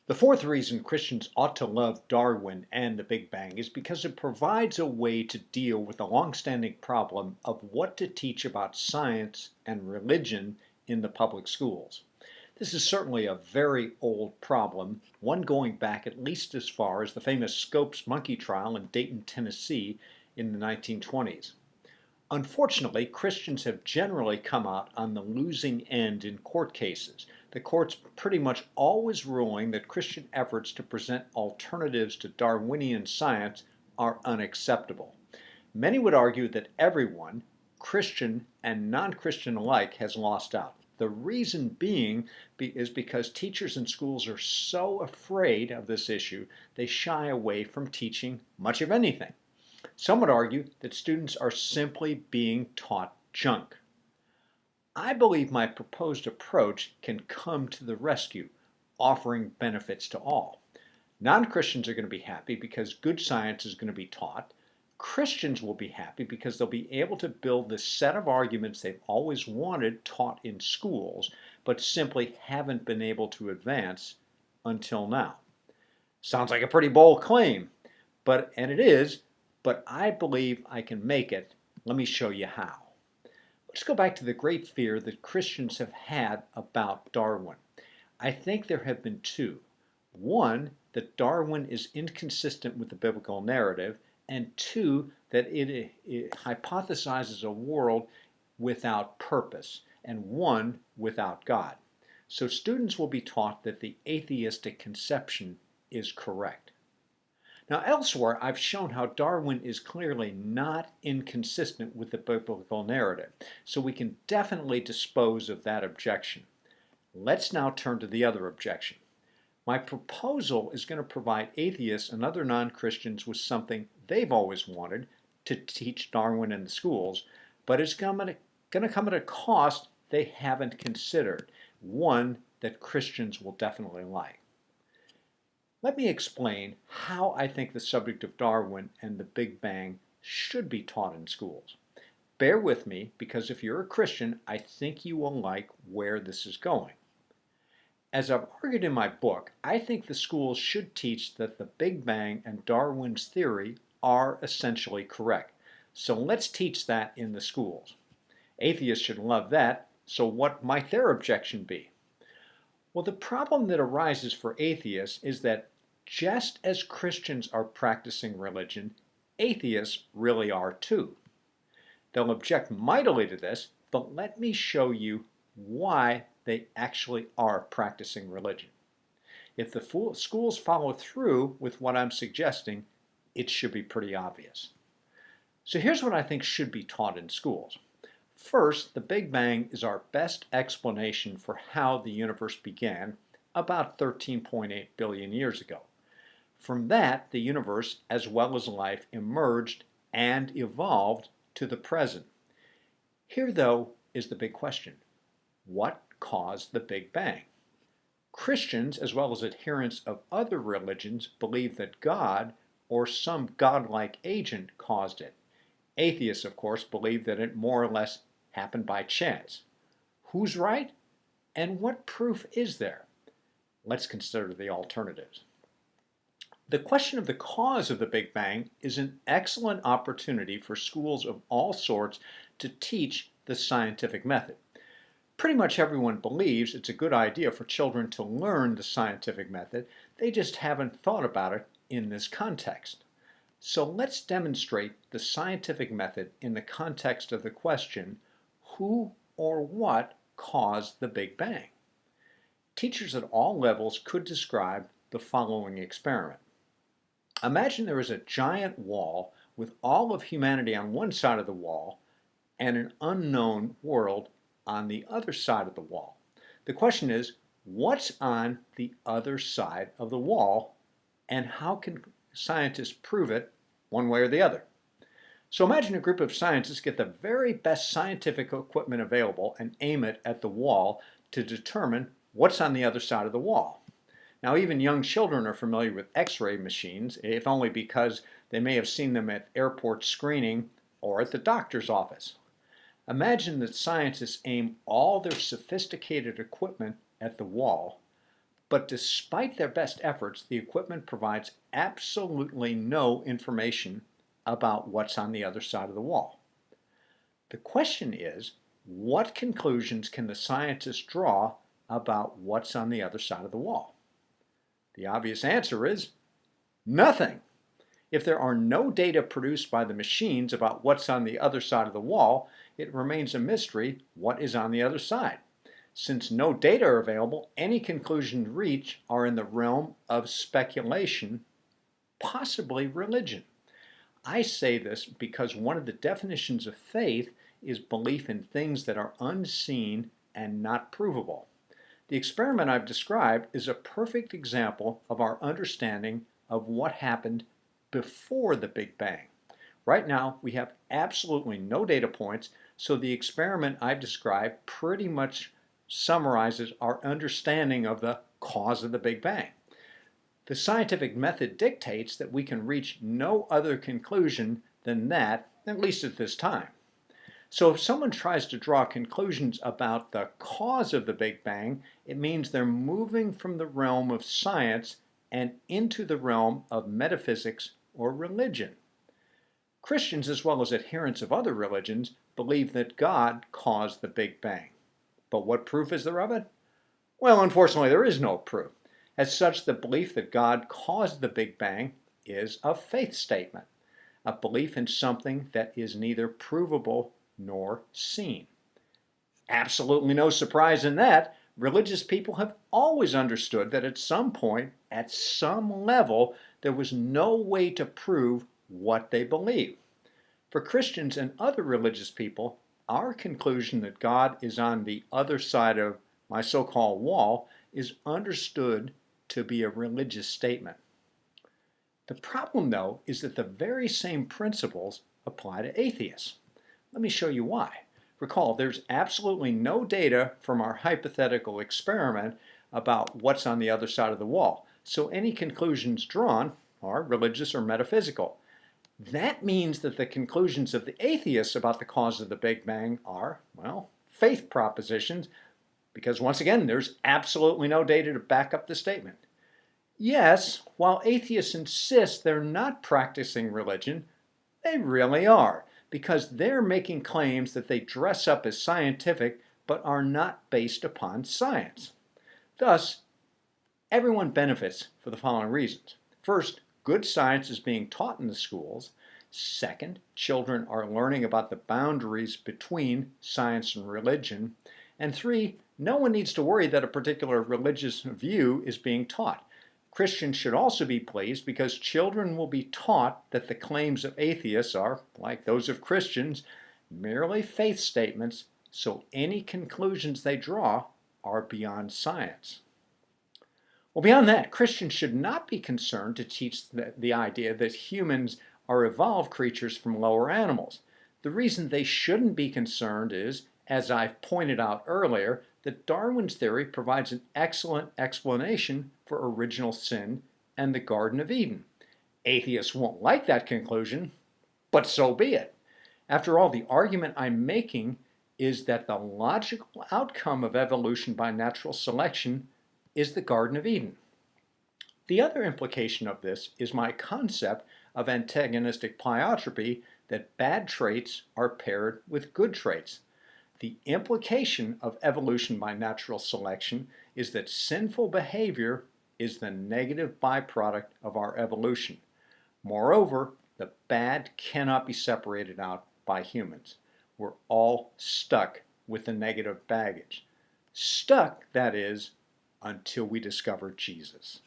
The fourth reason Christians ought to love Darwin and the Big Bang is because it provides a way to deal with the long-standing problem of what to teach about science and religion in the public schools. This is certainly a very old problem, one going back at least as far as the famous Scopes monkey trial in Dayton, Tennessee in the 1920s. Unfortunately, Christians have generally come out on the losing end in court cases. The courts pretty much always ruling that Christian efforts to present alternatives to Darwinian science are unacceptable. Many would argue that everyone, Christian and non-Christian alike, has lost out. The reason being is because teachers in schools are so afraid of this issue, they shy away from teaching much of anything. Some would argue that students are simply being taught junk. I believe my proposed approach can come to the rescue, offering benefits to all. Non-Christians are going to be happy because good science is going to be taught. Christians will be happy because they'll be able to build the set of arguments they've always wanted taught in schools, but simply haven't been able to advance until now. Sounds like a pretty bold claim, and it is, but I believe I can make it. Let me show you how. Let's go back to the great fear that Christians have had about Darwin. I think there have been two. One, that Darwin is inconsistent with the biblical narrative, and two, that it hypothesizes a world without purpose and one without God. So students will be taught that the atheistic conception is correct. Now, elsewhere, I've shown how Darwin is clearly not inconsistent with the biblical narrative, so we can definitely dispose of that objection. Let's now turn to the other objection. My proposal is going to provide atheists and other non-Christians with something they've always wanted, to teach Darwin in the schools, but it's going to come at a cost they haven't considered, one that Christians will definitely like. Let me explain how I think the subject of Darwin and the Big Bang should be taught in schools. Bear with me, because if you're a Christian, I think you will like where this is going. As I've argued in my book, I think the schools should teach that the Big Bang and Darwin's theory are essentially correct. So let's teach that in the schools. Atheists should love that, so what might their objection be? Well, the problem that arises for atheists is that just as Christians are practicing religion, atheists really are too. They'll object mightily to this, but let me show you why they actually are practicing religion. If the schools follow through with what I'm suggesting, it should be pretty obvious. So here's what I think should be taught in schools. First, the Big Bang is our best explanation for how the universe began about 13.8 billion years ago. From that, the universe, as well as life, emerged and evolved to the present. Here, though, is the big question. What caused the Big Bang? Christians, as well as adherents of other religions, believe that God, or some godlike agent, caused it. Atheists, of course, believe that it more or less happened by chance. Who's right? And what proof is there? Let's consider the alternatives. The question of the cause of the Big Bang is an excellent opportunity for schools of all sorts to teach the scientific method. Pretty much everyone believes it's a good idea for children to learn the scientific method. They just haven't thought about it in this context. So let's demonstrate the scientific method in the context of the question, who or what caused the Big Bang? Teachers at all levels could describe the following experiment. Imagine there is a giant wall with all of humanity on one side of the wall and an unknown world on the other side of the wall. The question is, what's on the other side of the wall, and how can scientists prove it one way or the other? So imagine a group of scientists get the very best scientific equipment available and aim it at the wall to determine what's on the other side of the wall. Now, even young children are familiar with X-ray machines, if only because they may have seen them at airport screening or at the doctor's office. Imagine that scientists aim all their sophisticated equipment at the wall, But despite their best efforts, the equipment provides absolutely no information about what's on the other side of the wall. The question is, what conclusions can the scientists draw about what's on the other side of the wall? The obvious answer is nothing. If there are no data produced by the machines about what's on the other side of the wall, it remains a mystery what is on the other side. Since no data are available, any conclusions reached are in the realm of speculation, possibly religion. I say this because one of the definitions of faith is belief in things that are unseen and not provable. The experiment I've described is a perfect example of our understanding of what happened before the Big Bang. Right now, we have absolutely no data points, so the experiment I've described pretty much summarizes our understanding of the cause of the Big Bang. The scientific method dictates that we can reach no other conclusion than that, at least at this time. So if someone tries to draw conclusions about the cause of the Big Bang, it means they're moving from the realm of science and into the realm of metaphysics or religion. Christians, as well as adherents of other religions, believe that God caused the Big Bang. But what proof is there of it? Well, unfortunately, there is no proof. As such, the belief that God caused the Big Bang is a faith statement, a belief in something that is neither provable nor seen. Absolutely no surprise in that. Religious people have always understood that at some point, at some level, there was no way to prove what they believe. For Christians and other religious people, our conclusion that God is on the other side of my so-called wall is understood to be a religious statement. The problem, though, is that the very same principles apply to atheists. Let me show you why. Recall, there's absolutely no data from our hypothetical experiment about what's on the other side of the wall, so any conclusions drawn are religious or metaphysical. That means that the conclusions of the atheists about the cause of the Big Bang are, well, faith propositions, because once again, there's absolutely no data to back up the statement. Yes, while atheists insist they're not practicing religion, they really are, because they're making claims that they dress up as scientific but are not based upon science. Thus, everyone benefits for the following reasons. First, good science is being taught in the schools. Second, children are learning about the boundaries between science and religion. And three, no one needs to worry that a particular religious view is being taught. Christians should also be pleased because children will be taught that the claims of atheists are, like those of Christians, merely faith statements, so any conclusions they draw are beyond science. Well, beyond that, Christians should not be concerned to teach the idea that humans are evolved creatures from lower animals. The reason they shouldn't be concerned is, as I've pointed out earlier, that Darwin's theory provides an excellent explanation for original sin and the Garden of Eden. Atheists won't like that conclusion, but so be it. After all, the argument I'm making is that the logical outcome of evolution by natural selection is the Garden of Eden. The other implication of this is my concept of antagonistic pleiotropy, that bad traits are paired with good traits. The implication of evolution by natural selection is that sinful behavior is the negative byproduct of our evolution. Moreover, the bad cannot be separated out by humans. We're all stuck with the negative baggage. Stuck, that is, until we discover Jesus.